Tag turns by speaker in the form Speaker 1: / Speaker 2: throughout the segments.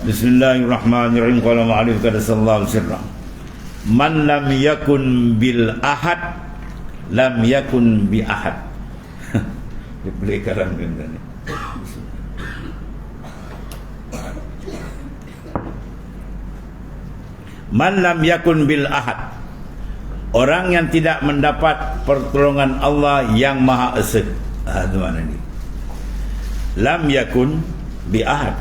Speaker 1: Bismillahirrahmanirrahim. Qala ma'alif kada sallallahu alaihi wasallam, man lam yakun bil ahad lam yakun bi ahad. Dia boleh karam benda ni. Man lam yakun bil ahad, orang yang tidak mendapat pertolongan Allah yang Maha Esa. Itu mana ni? Lam yakun bi ahad,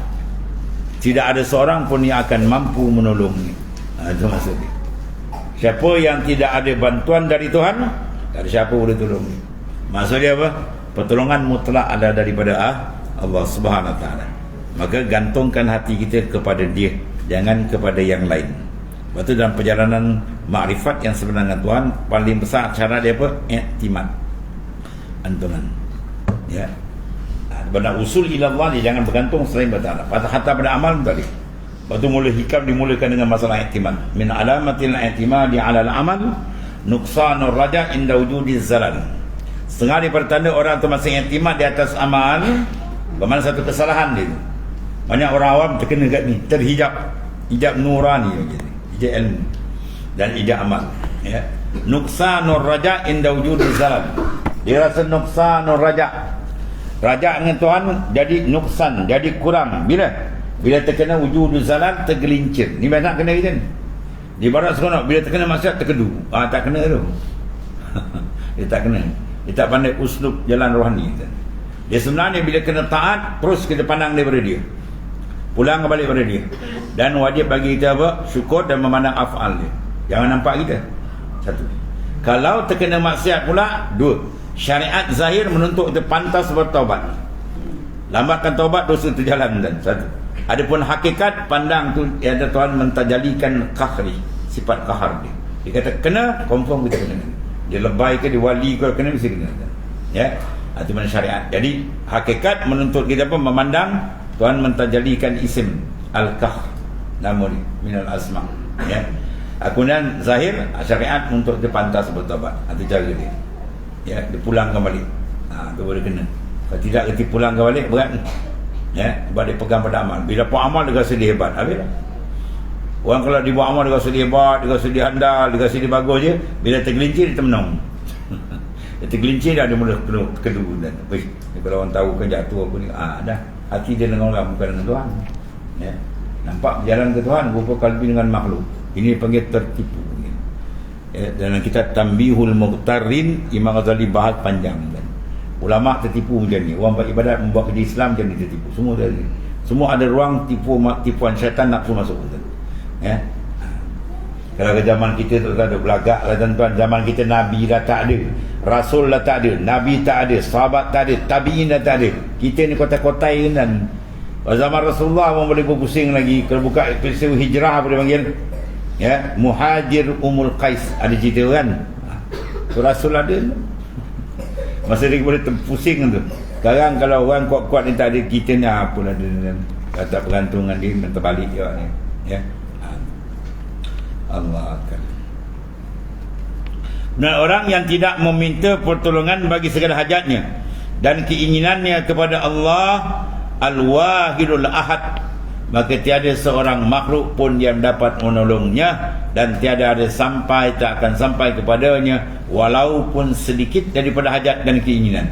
Speaker 1: tidak ada seorang pun yang akan mampu menolongnya. Itu maksudnya. Siapa yang tidak ada bantuan dari Tuhan, tak ada siapa boleh tolong. Maksudnya apa? Pertolongan mutlak ada daripada Allah Subhanahu Wa Taala. Maka gantungkan hati kita kepada Dia, jangan kepada yang lain. Sebab tu dalam perjalanan makrifat yang sebenarnya Tuhan, paling besar cara dia apa? I'timad, antungan. Ya. Pada usul ilallah ni jangan bergantung selain pada Allah. Hatta pada amal tadi. Lepas tu mula hikam dimulakan dengan masalah i'timad. Min alamatil i'timadi ala al-amal nuqsanur raja inda wujudiz zalal. Setengah daripada tanda orang tu masih i'timad di atas amal, bermakna satu kesalahan dia. Banyak orang awam terkena kat ni, terhijab, hijab nurani macam ni, hijab ilmu dan hijab amal, ya. Nuqsanur raja inda wujudiz zalal. Dia rasa nuqsanur raja, raja dengan Tuhan jadi nuksan, jadi kurang. Bila terkena wujud zalal, tergelincir. Ni banyak kena kita ni. Di barat seronok, bila terkena maksiat terkedu. Tak kena tu. Dia tak kena. Dia tak pandai uslub jalan rohani. Dia sebenarnya bila kena taat, terus kita pandang daripada dia, pulang kembali pada dia. Dan wajib bagi kita apa? Syukur dan memandang af'al dia. Jangan nampak kita. Satu. Kalau terkena maksiat pula, dua. Syariat zahir menuntut kita pantas bertaubat. Lambatkan taubat, dosa terjalan. Dan satu. Adapun hakikat, pandang tu ada Tuhan mentajalikan kahri, sifat kahar dia. Dia kata kena, confirm kita kena. Dia lebay ke, dia wali ke, kena, mesti kena. Ya, itu mana syariat. Jadi hakikat menuntut kita apa? Memandang Tuhan mentajalikan isim al-kahr, nama dia minal asma. Ya. Kemudian zahir syariat untuk dia pantas bertaubat. Itu cara dia. Ya, dia pulang kembali. Itu boleh kena. Kalau tidak, dia pulang kembali berat. Ya, sebab dia pegang pada amal. Bila buat amal, dia rasa dia hebat. Habis lah. Orang kalau dia buat amal, dia rasa dia hebat, dia rasa dia handal, dia rasa dia bagus je. Bila tergelincir, dia termenung. Dia tergelincir dah, dia mula kedu. Dan kalau orang tahu kan jatuh apa ni, dah. Hati dia dengan orang, bukan dengan Tuhan. Ya. Nampak berjalan ke Tuhan, rupa kalbi dengan makhluk. Ini panggil tertipu. Ya, dalam kitab Tanbihul Muqtarin, Imam Ghazali bahas panjang. Ulama tertipu macam ni. Orang beribadat membuat kerja Islam macam ni, tertipu. Semua ada ruang tipuan syaitan nafsu masuk. Ya. Kalau ke zaman kita tu ada belagak lah tuan-tuan. Zaman kita Nabi dah tak ada, Rasul dah tak ada, Nabi tak ada, sahabat tak ada, tabi'in dah tak ada. Kita ni kotai-kotai kan. Zaman Rasulullah orang boleh berpusing lagi. Kalau buka peristiwa hijrah apa dia panggil, ya, Muhajir Umul Qais, ada cerita kan. So, Rasul ada masa dia boleh terpusing tu. Sekarang kalau orang kuat-kuat ni tak ada, kita ni apalah dia kata pergantungan dia terbalik dia ni. Ya. Allah akan. Dan orang yang tidak meminta pertolongan bagi segala hajatnya dan keinginannya kepada Allah Al-Wahidul Ahad, maka tiada seorang makhluk pun yang dapat menolongnya, dan tiada ada sampai, tak akan sampai kepadanya walaupun sedikit daripada hajat dan keinginan.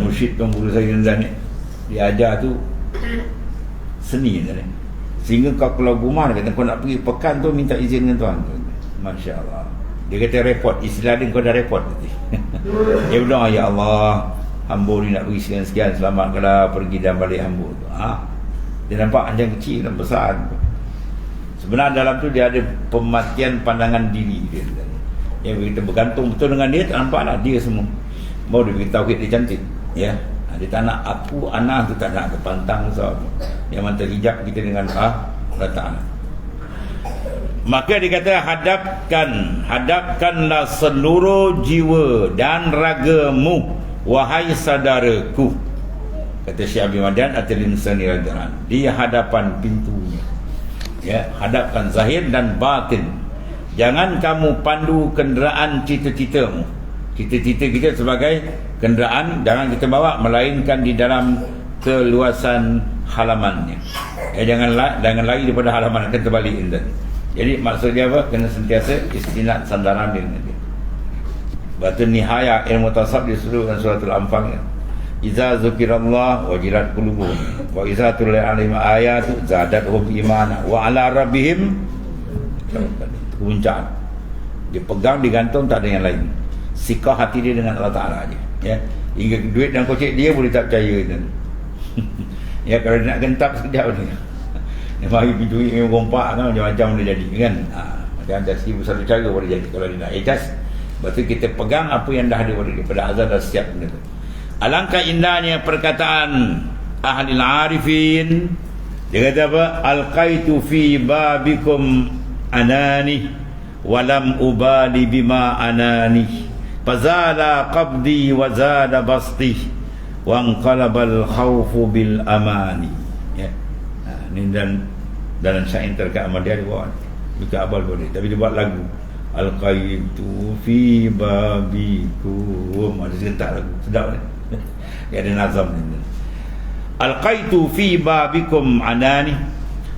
Speaker 1: Mursyid Tuan Guru saya ni, dia ajar tu seni ni. Sehingga kau keluar rumah, dia kata kau nak pergi pekan tu, minta izin dengan Tuan. Masya Allah. Dia kata repot, istilah dia kau dah repot. Dia berdoa, ya Allah, hamba ni nak pergi sekian-sekian, selamatkanlah pergi dan balik hamba tu. Dia nampak anjing kecil dan besar. Sebenarnya dalam tu dia ada pematian pandangan diri dia. Yang kita bergantung betul dengan dia, tak nampak lah dia semua. Mau dia beritahu dia cantik. Ya. Dia tak nak aku, anak tu tak nak kepantang so. Yang mantel hijab kita dengan Allah Ta'ala. Maka dia kata hadapkanlah seluruh jiwa dan ragamu, wahai saudaraku. Kata Syekh Abi Madian At-Tilmisani radhiyallahu anhu, di hadapan pintunya. Ya, hadapkan zahir dan batin. Jangan kamu pandu kenderaan cita-citamu. Cita-cita kita sebagai kenderaan jangan kita bawa, melainkan di dalam keluasan halamannya. Jangan lari daripada halaman, akan terbalik intan. Jadi maksud dia apa? Kena sentiasa istinad sandaran dia. Batu nihaya ilmu tasawuf disuruh dalam suratul Anfal. Iza zukirallah wajilat qulubuhum wa iza tuliyat alaihim ayatu zadatuhum imana wa ala rabbihim puncak. Dia pegang, digantung, tak ada yang lain. Sikah hati dia dengan Allah Ta'ala aja. Ya. Hingga duit dan kocek dia boleh tak percaya kan. Ya, kalau dia nak gentap sekejap ni. Dia bagi duit yang rompak kan, macam-macam boleh jadi kan. Macam ada 1,000 cara boleh jadi kalau dia nak ijaz. Lepas tu kita pegang apa yang dah ada pada azal dah siap benda tu. Alangkah indahnya perkataan ahli arifin. Dia kata apa? Alqaitu fi babikum anani walam ubali bima anani fazala qabdi wa zada basti wa anqalabal khawfu bil amani. Ya. Ini dalam syair terdekat Ahmadiyah dia buat. Bukan abal boleh, tapi dia buat lagu. Alqaitu fi babikum. Ada serentak lagu. Sedap ni. Dia ada nazam ni. Alqaitu fi babikum anani.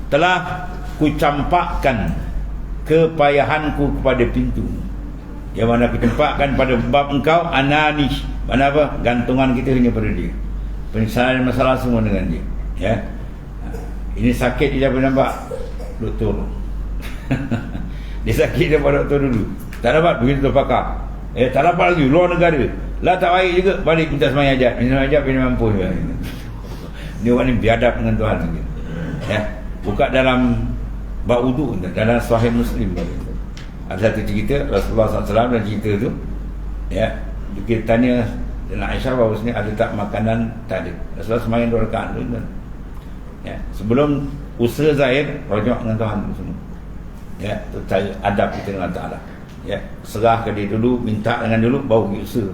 Speaker 1: Telah kucampakkan kepayahanku kepada pintu. Yang mana kucampakkan pada bab engkau anani. Mana apa? Gantungan kita hanya pada dia. Penyelesaian masalah semua dengan dia. Ya. Ini sakit dia dapat nampak doktor. Dia sakit dia pada doktor dulu. Tak dapat pergi doktor pakar. Tak dapat lagi luar negara. Lah tak baik juga, balik minta semayang hajat. Minta semayang hajat bila mampu. Dia orang ni biadab dengan Tuhan. Ya. Buka dalam bab wudu, dalam Sahih Muslim. Ada satu cerita Rasulullah SAW dan cerita tu. Ya. Kita tanya dengan Aisyah bahawa sini ada tak makanan? Tak ada. Rasulullah semayang 2 rakaat tu. Ya. Sebelum usaha zahir, rajak dengan Tuhan semua. Ya, percaya adab kita dengan Ta'ala. Ya, serah ke dia dulu, minta dengan dulu, baru pergi usaha.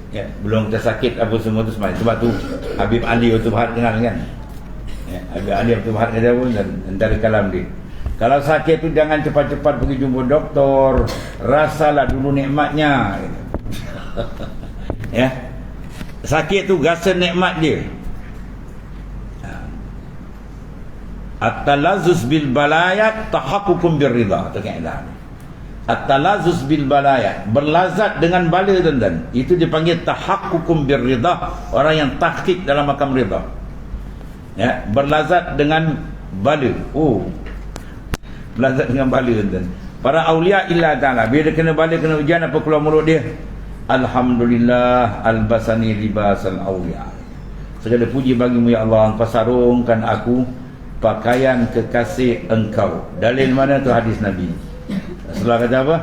Speaker 1: Ya, belum kita sakit apa semua tu semayang. Sebab tu Habib Ali Abdul Bahar kenal kan. Ya, Habib Ali Abdul Bahar kenal pun dan antara kalam dia. Kalau sakit tu jangan cepat-cepat pergi jumpa doktor, rasalah dulu nikmatnya. Ya. Sakit tu rasa nikmat dia. At-talazzuz bil balayat tahaqququm bir ridha. Terkaitan. At-talazzuz bil balayat, berlazat dengan bala tuan-tuan. Itu dipanggil tahaqququm bir ridha, orang yang tahqiq dalam makam ridha. Ya, berlazat dengan bala. Oh. Berlazat dengan bala tuan-tuan. Para aulia illa ta'ala, bila dia kena bala, kena ujian, apa keluar mulut dia? Alhamdulillah albasani libasal aulia. Segala puji bagimu ya Allah, engkau sarungkan aku pakaian kekasih engkau. Dalil mana tu? Hadis Nabi. Rasulullah kata apa?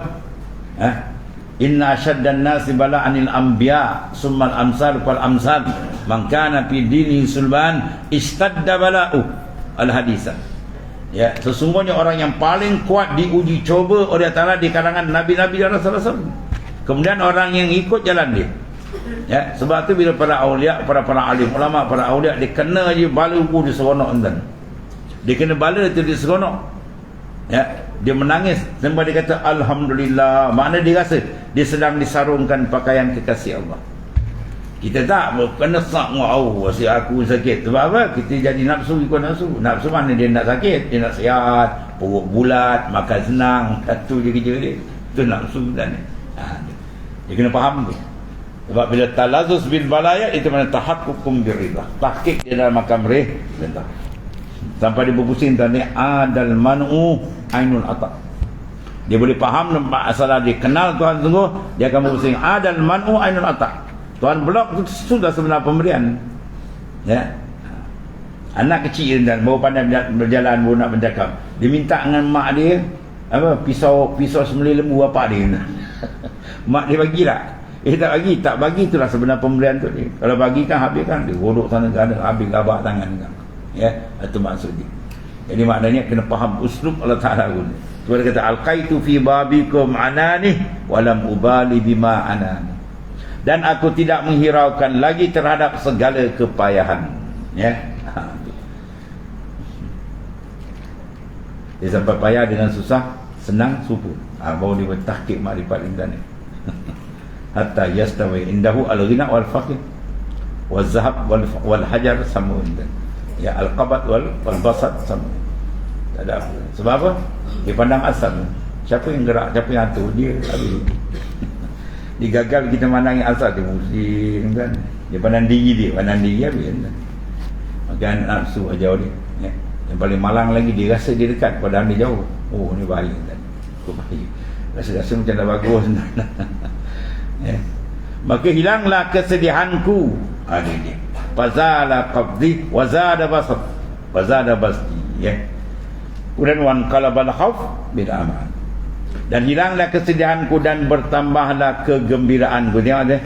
Speaker 1: Inna asyaddan nasi bala'anil anbiya summal amsal fal amsal man kana fi dini sulban istadda bala'u. Al-hadisah. Ya, sesungguhnya orang yang paling kuat diuji coba oleh Allah di kalangan nabi-nabi dan rasul-rasul. Kemudian orang yang ikut jalan dia. Ya, sebab tu bila para aulia, para alim ulama, para aulia dia kena je bala dia seronok enten. Dia kena bala tu dia seronok. Ya, dia menangis sampai dia kata alhamdulillah. Makna dia rasa dia sedang disarungkan pakaian kekasih Allah. Kita tak kena sak ngau si aku sakit. Sebab apa? Kita jadi nafsu ikut nafsu. Nafsu mana dia nak sakit, dia nak sihat, perut bulat, makan senang, satu je kerja dia. Itu nafsu dan dia kena faham tu. Sebab bila talazzuz bil balaya itu mana tahaqququm bir ridha. Tahqiq dia dalam makam ridha. Sampai dia berpusing tadi adal man'u ainul ata. Dia boleh faham masalah dia kenal Tuhan sungguh, dia akan berpusing adal man'u ainul ata. Tuhan blok itu sudah sebenar pemberian. Ya. Anak kecil dan baru pandai berjalan, baru nak bercakap. Dia minta dengan mak dia apa pisau sembelih lembu bapak dia. Mak dia bagilah. Tak bagi itulah sebenar pemberian tu dia. Kalau bagi kan habis kan dia godok sana sana habis gabak tangan kan. Ya, itu maksud dia. Jadi maknanya kena faham uslub Allah Taala pun. Dia kata alqaitu fi babikum anani walam ubali bima anani. Dan aku tidak menghiraukan lagi terhadap segala kepayahan. Ya. Dia sampai payah dengan susah, senang, subur. Baru dia bertahqiq makrifat insan ni. Hatta yastawi indahu al-ghina wal faqir. wal zahab wal hajar sama tuan. Ya, al-qabad wal basad sama. Tak ada apa. Sebab apa? Dia pandang asal. Siapa yang gerak, siapa yang atur, dia habis. Dia gagal kita pandang yang asal, dia pusing kan. Dia pandang diri dia, habis kan. Maka nafsu jauh dia. Ya. Yang paling malang lagi, dia rasa dia dekat, padahal dia jauh. Oh, ni bahaya kan. Bahaya. Rasa-rasa macam dah bagus. Ya. Maka hilanglah kesedihanku. Ini dia. Fazala qabdi wazada basat. Wazada basti. Ya. Kemudian wan qalabal khauf bil aman. Dan hilanglah kesedihanku dan bertambahlah kegembiraanku. Tengok dia.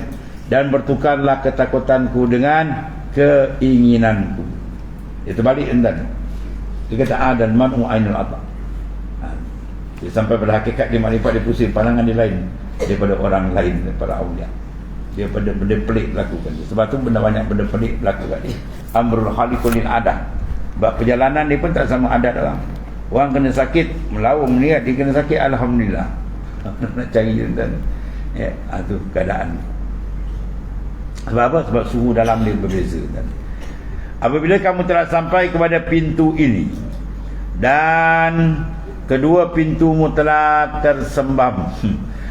Speaker 1: Dan bertukarlah ketakutanku dengan keinginanku. Itu balik endan. Dia kata dan man'u ainul ata. Dia sampai pada hakikat dia makrifat, dia pusing pandangan dia lain daripada orang lain, daripada awliya. Dia benda pelik lakukan. Sebab tu banyak benda pelik berlaku kat dia. Amrul khaliqul lil adat. Sebab perjalanan dia pun tak sama adat orang. Orang kena sakit, melawung dia kena sakit, alhamdulillah. Nak cari dan ya, itu keadaan. Sebab apa? Sebab suhu dalam dia berbeza kan. Apabila kamu telah sampai kepada pintu ini dan kedua pintumu telah tersembam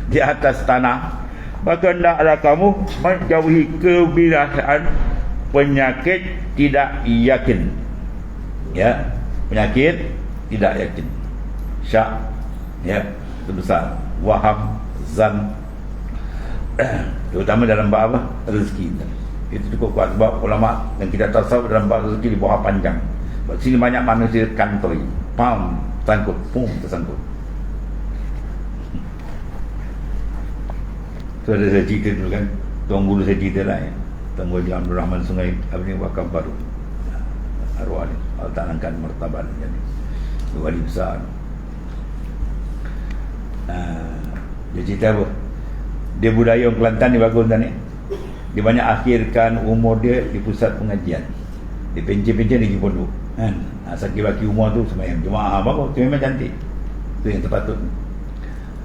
Speaker 1: di atas tanah, maka hendaklah kamu menjauhi kebinasaan penyakit tidak yakin. Ya, penyakit tidak yakin. Syak, ya, itu besar. Waham, zan, terutama dalam bab apa? Rezeki. Itu cukup kuat sebab ulama yang kita tasawuf dalam bab rezeki di bawah panjang. Sebab sini banyak manusia kantoi, pam, sangkut, pum, tersangkut. Tu ada saya cerita dulu kan, tuan guru saya cerita lah ya. Tuan Guru Abdul Rahman Sungai, apa ni, wakaf baru. Arwah ni, Allah Ta'ala angkat martabat ni. Wali besar. Dia cerita apa? Dia budaya orang Kelantan ni bagus kan ni. Dia banyak akhirkan umur dia di pusat pengajian. Dia pencen-pencen dia pergi pondok kan. Sakit baki umur tu sembahyang Jumaat bagus, tu memang cantik. Tu yang terpatut.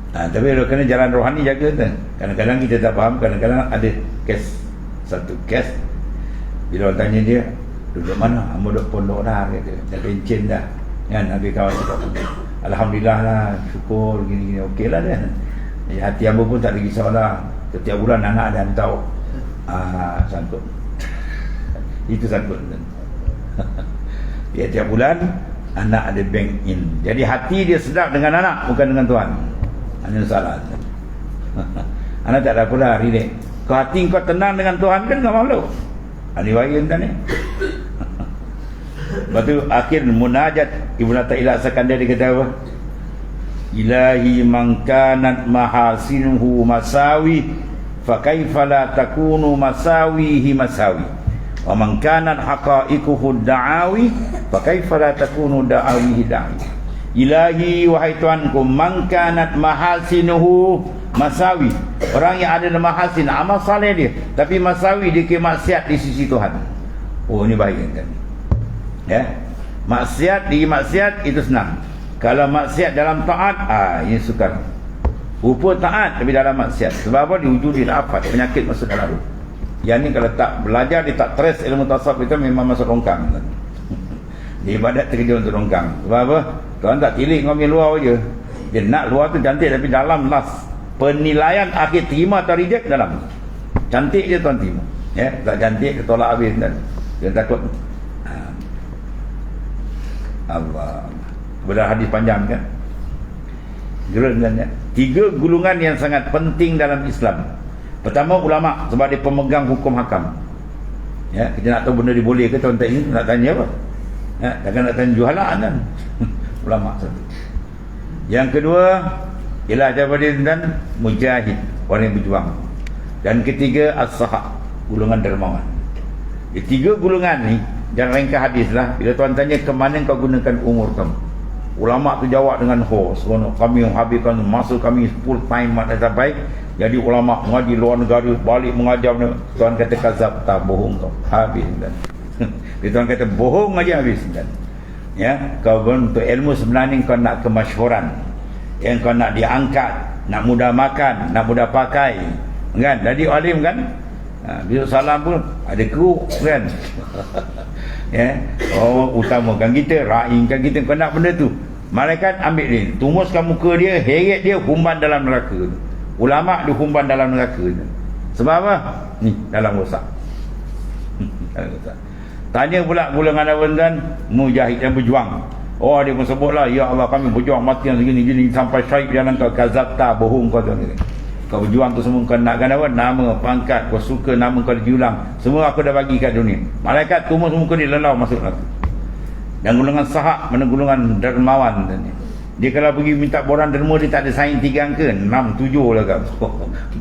Speaker 1: Tapi kalau kena jalan rohani jaga tu. Kadang-kadang kita tak faham, kadang-kadang ada kes. Satu kes bila orang tanya dia, duduk mana? Amba duduk pondok dah, kata. Dah pencen dah. Kan habis kawan cakap, alhamdulillah lah, syukur gini-gini, okey lah dia. Hati hamba pun tak ada risaulah. Setiap bulan anak ada hantar sangkut. Itu sangkut. Tiap bulan anak ada bank in. Jadi hati dia sedap dengan anak, bukan dengan Tuhan. Ini salah. Anak tak ada pula relax. Kau hati kau tenang dengan Tuhan kan, tak malu. Ini bahagian kan ni. Lepas tu akhir munajat Ibnu Athaillah Sakandar dia kata apa? Ilahi man kanat mahasinuhu masawi fa kaifa la takunu masawihi masawi wa man kanat haqa'iquhu da'awi fa kaifa la takunu da'awihi da'i. Ilahi, wahai Tuhanku, man kanat mahasinuhu masawi, orang yang ada mahasin, amal saleh dia, tapi masawi dia ke maksiat di sisi Tuhan. Oh, ini baik kan. Ya. Maksiat di maksiat itu senang. Kalau maksiat dalam taat, ini sukar. Rupa taat tapi dalam maksiat. Sebab apa? Diwujudi afat, penyakit masuk dalam ruh. Yang ni kalau tak belajar, dia tak trace ilmu tasawuf itu, memang masuk longkang. Dia ibadat terkejut untuk longkang. Sebab apa? Tuan tak tilik ngomong luar je. Dia nak luar tu cantik tapi dalam las. Penilaian akhir terima atau reject dalam. Cantik je tuan terima. Ya, tak cantik dia tolak habis dan dia takut. Allah. Kemudian hadis panjang kan. Gerangannya 3 gulungan yang sangat penting dalam Islam. Pertama, ulama, sebab dia pemegang hukum hakam. Ya, kita nak tahu benda diboleh ke tuan tak ini, nak tanya apa? Ya, takkan nak tanya jualan kan. Ulama satu. Yang kedua ialah daripada dan mujahid, orang yang berjuang. Dan ketiga as-sahab, golongan dermawan. Di 3 golongan ni, jangan ringkas hadis lah. Bila tuan tanya ke mana kau gunakan umur kamu, ulama tu jawab dengan khos, kami habiskan masa kami full time masa baik. Jadi ulama mengaji luar negara, balik mengajar. Tuan kata kazab, tak bohong kau, habis kan. Dia tuan kata bohong aja habis kan. Ya, kau untuk ilmu sebenarnya kau nak kemasyhuran, yang kau nak diangkat, nak mudah makan, nak mudah pakai kan. Jadi alim kan, Besok salam pun ada keruk kan. Ya, utamakan kita, raihkan kita. Kau nak benda tu, malaikat ambil dia, tumuskan muka dia, heret dia, humban dalam neraka. Ulama dia humban dalam neraka. Sebab apa? Ni dalam rosak. Tanya pula golongan awan mujahid yang berjuang. Dia pun sebutlah, ya Allah kami berjuang mati yang segini-gini sampai syahid jalan kau, kazabta, bohong kau tu. Kau berjuang tu semua kau nakkan apa? Nama, pangkat, kau suka nama kau diulang. Semua aku dah bagi kat dunia. Malaikat tumus muka dia, lelau masuk neraka. Dan golongan sahak, mana golongan dermawan tadi. Dia kalau pergi minta borang derma, dia tak ada sain 3 angka, 6, 7 lah kan.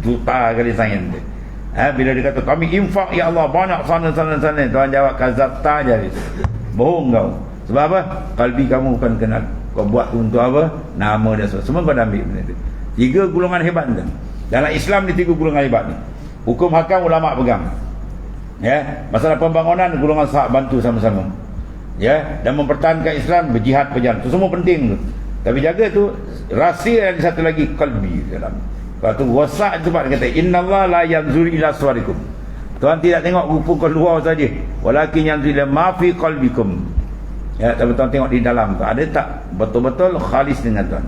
Speaker 1: Juta kali sain dia. Bila dia kata kami infak ya Allah banyak sana, Tuhan jawab kazabta je. Bohong kau. Sebab apa? Kalbi kamu bukan kenal. Kau buat tu untuk apa? Nama dia semua kau dah ambil benda tu. 3 golongan hebat tu. Dalam Islam ni 3 golongan hebat ni. Hukum hakam ulama pegang. Ya, masalah pembangunan golongan sahak bantu sama-sama. Ya, dan mempertahankan Islam, berjihad berjalan. Tu semua penting tu. Tapi jaga tu rahsia, yang satu lagi kalbi dalam. Kalau tu wasak sebab dia kata innallaha la yanzuru ila suwarikum. Tuhan tidak tengok rupa kau luar saja, walakin yanzuru ila ma fi qalbikum. Ya, tapi Tuhan tengok di dalam tu. Ada tak betul-betul khalis dengan Tuhan.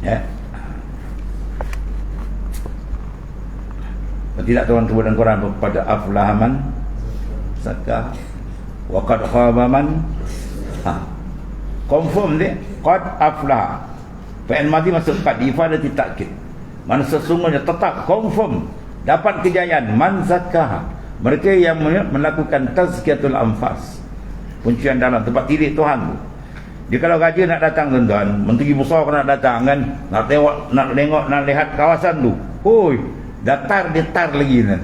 Speaker 1: Ya. Tidak Tuhan sebut dalam Quran pada aflahaman zakah wa qad khaba man confirm dia qad aflah. Fi'il madhi masuk qad, ifadati ta'kid. Mana sesungguhnya tetap confirm dapat kejayaan man zakah, mereka yang melakukan tazkiyatul anfas, penyucian dalam tempat tilik Tuhan tu. Dia kalau raja nak datang tuan-tuan, menteri besar nak datang kan, nak tengok nak lihat kawasan tu, hoi datar lagi kan.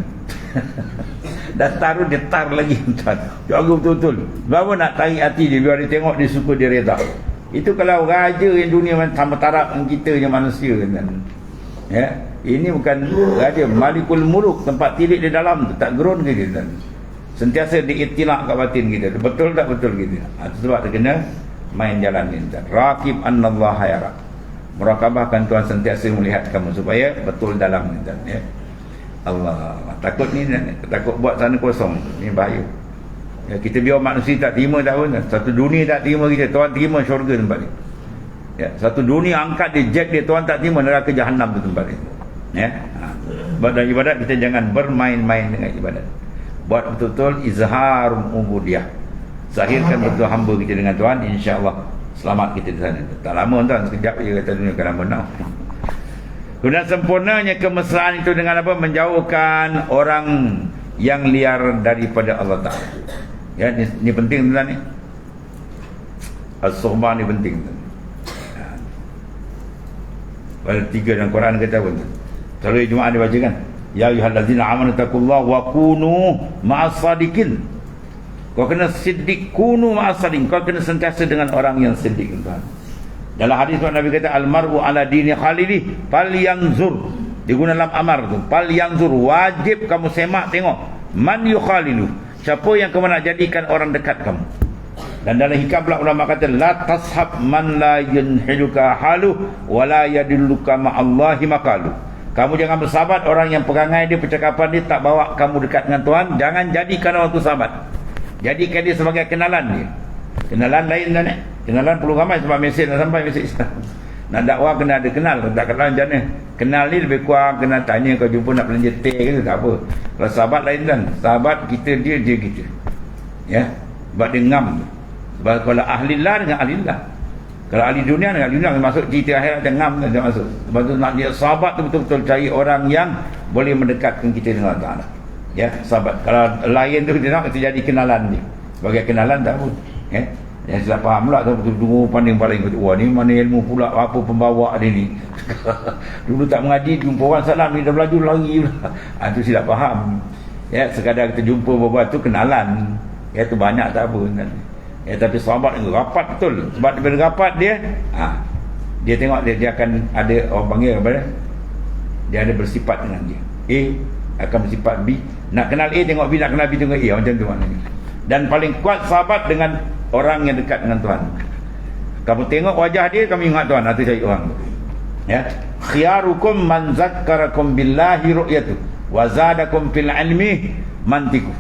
Speaker 1: Datar lagi tuan. Jaga betul-betul. Baru nak tarik hati dia biar dia tengok, dia suka, dia reda. Itu kalau raja yang dunia sama taraf dengan kita yang manusia kan. Ya, ini bukan raja, Malikul Muluk, tempat tilik di dalam tu tak gerun ke kita. Sentiasa diiktilak kat batin kita. Betul tak betul kita. Sebab dia kena main jalan ni. Raqib annallaha yara. Murakabahkan Tuhan sentiasa melihat kamu supaya betul dalam ni ya. Allah, takut ni, takut buat sana kosong. Ni bahaya. Ya, kita biar manusia tak terima tak pun. Satu dunia tak terima kita, Tuhan terima syurga tempat ni. Ya, satu dunia angkat dia, jet dia, Tuhan tak terima, neraka jahanam tu tempat ni. Ya. Dalam ibadat kita jangan bermain-main dengan ibadat. Buat betul-betul izhar ubudiyah. Zahirkan betul hamba kita dengan Tuhan, insya-Allah selamat kita di sana. Tak lama tuan, sekejap je kata dunia akan lama nak. Kemudian sempurnanya kemesraan itu dengan apa? Menjauhkan orang yang liar daripada Allah Ta'ala. Ya, ini penting tuan ni. As-suhbah ni penting tuan. Ada 3 dalam Quran kata pun. Selalu Jumaat dia baca kan. Ya ayyuhallazina amanu taqullaha wa kunu ma'as-sadiqin. Kau kena siddiq, kunu ma'as-sadiqin. Kau kena sentiasa dengan orang yang siddiq tuan. Dalam hadis Nabi kata almaru ala dini khalili falyanzur. Digunakan dalam amar tu. Falyanzur, wajib kamu semak tengok man yukhalilu. Siapa yang kamu nak jadikan orang dekat kamu. Dan dalam hikam pula ulama kata la tashab man la yunhiluka halu wa la yadilluka ma'allahi maqalu. Kamu jangan bersahabat orang yang perangai dia, percakapan dia tak bawa kamu dekat dengan Tuhan. Jangan jadikan orang tu sahabat. Jadikan dia sebagai kenalan dia. Kenalan lain dan kenalan perlu ramai sebab mesej nak sampai, mesej Islam. Nak dakwah kena ada kenal. Tak kenal macam mana? Kenal ni lebih kurang kena tanya kau jumpa nak belanja teh ke tak apa. Kalau sahabat lain kan, sahabat kita dia kita. Ya. Sebab dia ngam. Sebab kalau ahlillah dengan ahlillah. Kalau ahli dunia dengan ahli dunia, masuk cerita akhirat dia ngam dia masuk. Sebab tu nak dia sahabat tu betul-betul cari orang yang boleh mendekatkan kita dengan Allah Taala. Ya, sahabat. Kalau lain tu dia nak jadi kenalan dia. Sebagai kenalan tak pun. Ya. Yang salah faham pula tu betul-betul pandang paling kata, wah ni mana ilmu pula, apa pembawa dia ni. Dulu tak mengaji, jumpa orang salam ni dah belaju lari pula. Itu silap faham. Ya, sekadar kita jumpa bawa tu kenalan. Ya, tu banyak tak apa. Ya, tapi sahabat ni rapat betul. Sebab daripada rapat dia, dia tengok dia akan ada orang panggil apa dia? Dia ada bersifat dengan dia. A akan bersifat B. Nak kenal A tengok B, nak kenal B tengok A. Macam tu maknanya. Dan paling kuat sahabat dengan orang yang dekat dengan Tuhan. Kamu tengok wajah dia, kamu ingat Tuhan, atau cari orang tu. Ya. Khiyarukum man zakkarakum billahi ru'yatu Wa zadakum fil ilmi mantiku.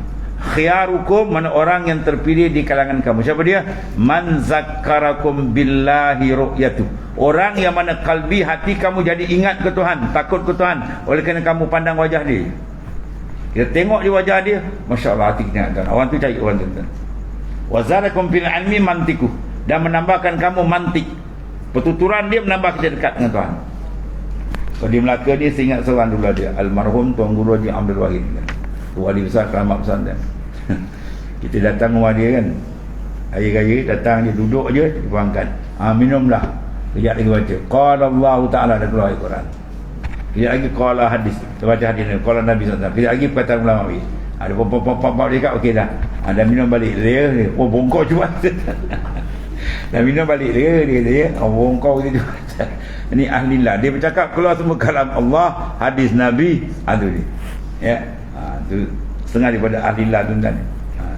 Speaker 1: Khiyarukum, mana orang yang terpilih di kalangan kamu. Siapa dia? Man zakkarakum billahi ru'yatu. Orang yang mana kalbi, hati kamu jadi ingat ke Tuhan, takut ke Tuhan, oleh kerana kamu pandang wajah dia. Kita tengok di wajah dia, Masya Allah, hati kita ingat. Orang tu cari orang tu. Wa zadakum fil ilmi mantiku. Dan menambahkan kamu mantik. Pertuturan dia menambah kita dekat dengan Tuhan. Kalau di Melaka dia, saya ingat seorang dulu dia, almarhum Tuan Guru Haji Abdul Wahid, wali besar Keramat Pesantren. Kita datang rumah dia kan, hari-hari datang, dia duduk je, dia angkat, minumlah. Kejap lagi baca qala Allah Ta'ala, dah keluar ayat Quran. Kejap lagi qala hadis, dia baca hadis ni, qala Nabi SAW. Kejap lagi perkataan ulama ni, ada pop-pop dia kat, okey dah, dah minum balik dia, bongkok cuma. Dah minum balik dia bongkok dia cuma. Ini ahlillah, dia bercakap keluar semua kalam Allah, hadis Nabi, tu dia. Ya, tu setengah daripada ahlillah tu kan.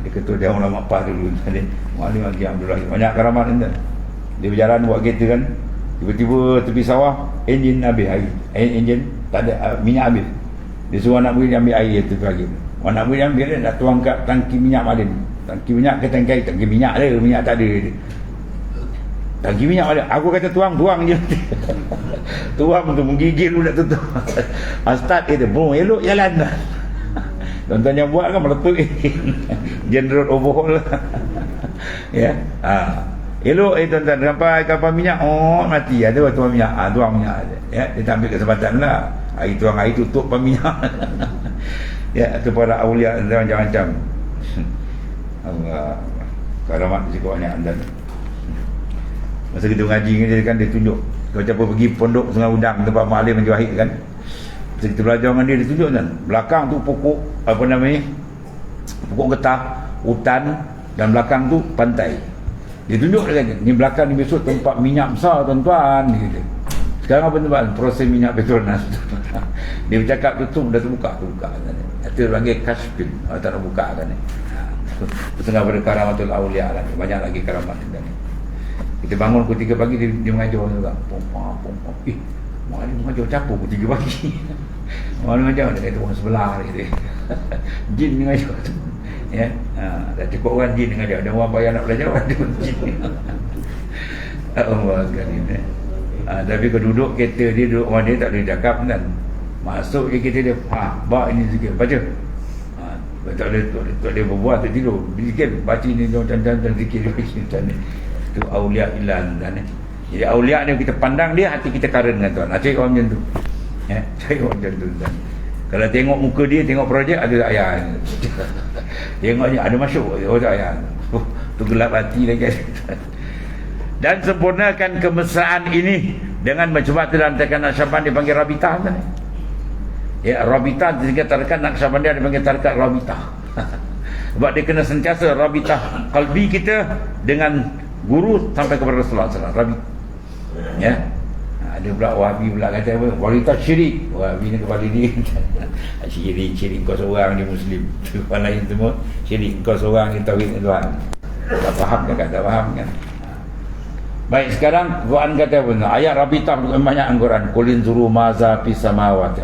Speaker 1: Dia ketua dia ulama PAS dulu tadi. Muallim Haji Abdul Rahim. Banyak karamat kan. Dia berjalan buat kereta kan. Tiba-tiba tepi sawah, enjin habis air. Enjin tak ada minyak habis. Dia suruh anak murid dia ambil air tu lagi. Anak murid dia ambil, dia nak tuang kat tangki minyak Malin. Tangki minyak ke tangki air? Tangki minyak dia, minyak tak ada. Tangki minyak ada. Aku kata tuang je. Tuang tu menggigil pula tutup. Ustaz kata, "Bro, elok jalan dah." Tuan-tuan yang buat kan meletup general overhaul. Ya. Elok tuan-tuan sampai kapal minyak, mati ada tuang minyak. Tuang minyak ada. Ya, dia tak ambil kesempatan lah. Air tuang air tutup pan minyak. Ya, tu para aulia macam-macam. Allah. Karamat cukup banyak anda. Masa kita mengaji ni kan dia tunjuk. Kalau siapa pergi pondok Sungai Udang tempat Mak Alim Haji Wahid kan. Masa kita belajar dengan dia tunjuk kan. Belakang tu pokok apa namanya? Pokok getah, hutan, dan belakang tu pantai. Dia tunjuk kan, ni belakang ni besok tempat minyak besar tuan-tuan gitu. Sekarang apa tempat proses minyak Petronas. Dia bercakap tutup dah terbuka kan. Itu lagi Kashfin, tak nak buka kan. Setengah pada karamatul aulia lah. Banyak lagi karamat kan. Kita bangun pukul 3 pagi, dia mengajar juga. Pompa. Mak Alim mengajar capur pukul 3 pagi. Mak Alim mengajar, dia kata orang sebelah dia. Jin mengajar tu. Ya, dah cukup orang jin mengajar. Dan orang bayar nak belajar, ada jin. Allah karim. Tapi kalau duduk kereta dia, duduk rumah dia, tak boleh cakap kan. Masuk je kereta dia, bak ini sikit, baca. Tak boleh berbuat, tak tidur. Zikir, baca ini, macam-macam zikir, macam ni. Itu awliya ilan dan jadi awliya ni kita pandang dia, hati kita karen dengan Tuhan. Cari orang macam tu. Ya, cari orang macam tu. Kalau tengok muka dia, tengok projek, ada tak ayah. Tengoknya ada masuk, tak ayah. Tu gelap hati lagi. Dan sempurnakan kemesraan ini dengan mencuba dalam tarikat Naqsyabandi dipanggil Rabitah kan? Ya, Rabitah dikatakan Naqsyabandi dipanggil tarikat Rabitah. Sebab dia kena sentiasa Rabitah qalbi kita dengan guru sampai kepada Rasulullah SAW. Rabi. Ya. Ada pula Wahabi pula kata apa? Wanita syirik. Wahabi ni kepala dia. Syirik kau seorang ni Muslim. Tuhan lain semua syirik kau seorang ni tauhid Tuhan. Tak faham kan? Tak faham kan? Baik, sekarang Quran kata apa? Ayat Rabitah banyak Quran. Qulin zuru maza fi samawati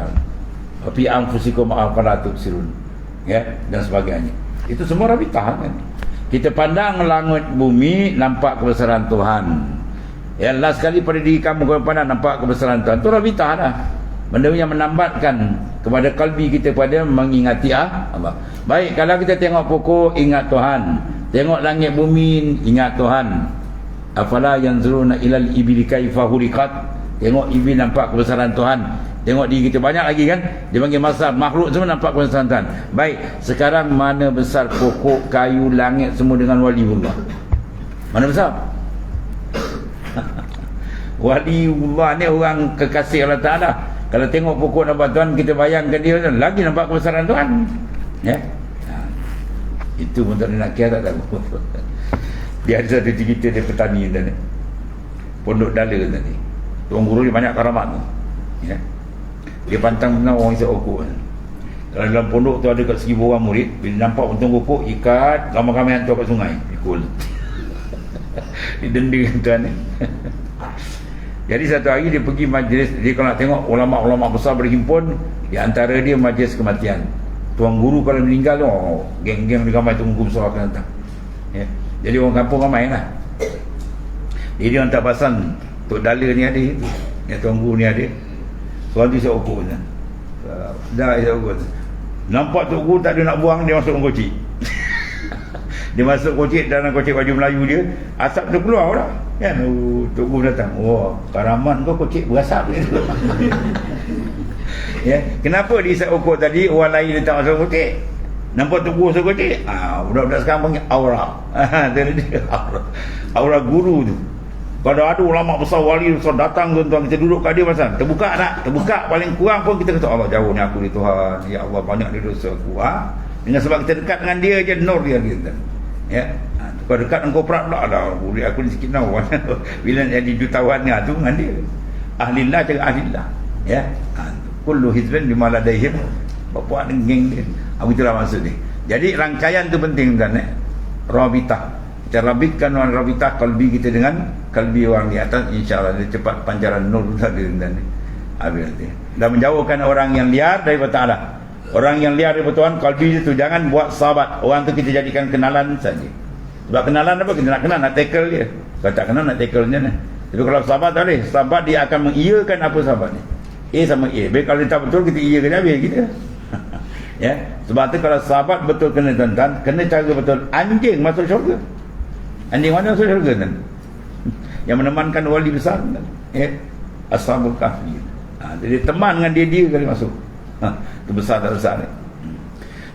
Speaker 1: fi anfusikum afala tubsirun. Ya, dan sebagainya. Itu semua Rabitah kan? Kita pandang langit bumi, nampak kebesaran Tuhan. Ya, last sekali pada diri kamu kau pandang, nampak kebesaran Tuhan. Itu Rabitah dah. Benda yang menambatkan kepada kalbi kita pada mengingati Allah. Baik, kalau kita tengok pokok, ingat Tuhan. Tengok langit bumi, ingat Tuhan. Afala yanzuruna ilal ibili kaifa huliqat. Tengok ibil, nampak kebesaran Tuhan. Tengok diri kita banyak lagi kan. Dia panggil masar, makhluk semua nampak kebesaran Tuhan. Baik, sekarang mana besar pokok, kayu, langit semua dengan waliullah? Mana besar? Waliullah ni orang kekasih Allah Ta'ala. Kalau tengok pokok nampak Tuhan, kita bayangkan dia lagi nampak kebesaran Tuhan. Ya. Itu pun tak nak kira, tak tahu. Dia ada satu cerita dia petani tadi. Pondok Dala tadi. Tuan guru dia banyak karamat tu. Ya. Dia pantang benar orang isap okok. Kalau dalam pondok tu ada kat 1000 orang murid, bila nampak untung okok, ikat ramai-ramai hantar kat sungai, pikul. Dia denda tuan ni. Jadi satu hari dia pergi majlis, dia kalau nak tengok ulama-ulama besar berhimpun, Di antara dia majlis kematian. Tuan guru kalau meninggal tu, geng-geng di ramai tunggu besar akan datang. Ya. Jadi orang kampung ramai lah. Jadi dia hantar pasan Tok Dala ni ada tu. Ya, tuan guru ni ada. Soal tu saya ukur je. Dah saya ukur. Nampak Tok Guru tak ada nak buang, dia masuk kocik. Dia masuk kocik, dalam kocik baju Melayu dia, asap tu keluar dah. Kan? Tok Guru datang. Wah, karaman kau kocik berasap. Ya, kenapa diisap ukur tadi orang lain dia tak masuk kocik? Nampak Tok Guru masuk kocik? Budak-budak sekarang panggil aura. Dia aura guru tu. Kalau ada ulama besar, wali besar datang, tuan-tuan, kita duduk kat dia pasal terbuka tak? Terbuka, paling kurang pun kita kata Allah jauh ni aku ni Tuhan, ya Allah banyak ni dosa aku. Dengan sebab kita dekat dengan dia je, nur dia kita. Ya. Kalau dekat dengan korporat pula dah, boleh aku ni sikit tahu. Bila jadi jutawan tu dengan dia. Ahlillah cakap ahlillah. Ya. Kullu hizbin bima ladaihim. Bapak ada geng dia. Itulah maksud dia. Jadi rangkaian tu penting kan. Rabitah. Kita rabitkan orang rabitah kalbi kita dengan kalbi orang di atas, insya-Allah dia cepat pancaran nur tadi dan habis dia. Dan menjauhkan orang yang liar daripada Allah. Orang yang liar daripada Tuhan, kalbi itu jangan buat sahabat. Orang tu kita jadikan kenalan saja. Sebab kenalan apa? Kita nak kenal, nak tackle dia. Kalau tak kenal, nak tackle dia ni. Jadi kalau sahabat tak boleh, sahabat dia akan mengiyakan apa sahabat ni. A sama A. Baik kalau dia tak betul, kita iyakan habis kita. Ya. Sebab tu kalau sahabat betul kena tuan-tuan, kena cara betul. Anjing masuk syurga. Anjing mana masuk syurga kan? Yang menemankan wali besar kan? Ya. Ashabul Kahfi. Jadi teman dengan dia kali masuk. Itu besar tak besar ni.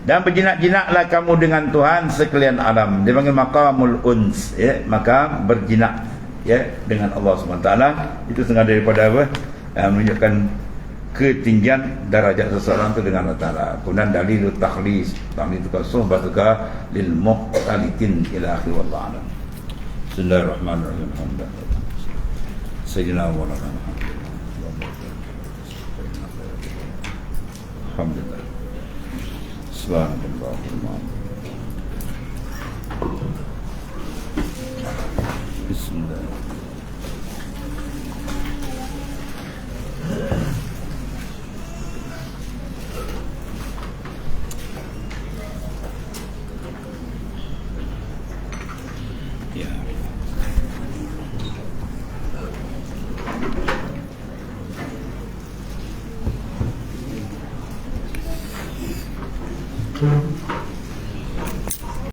Speaker 1: Dan berjinak-jinaklah kamu dengan Tuhan sekalian alam. Dia panggil maqamul uns, ya, maka berjinak ya dengan Allah SWT. Itu setengah daripada apa? Menunjukkan ketinggian darajat seseorang itu dengan Allah Ta'ala. Kemudian dalil takhlis, takhlis itu suhbatuka lil muqtalitin ila akhir wallahu alam. Bismillahirrahmanirrahim. Sayyidina wa lana alhamdulillah. Subhanallah. Bismillah. Ya.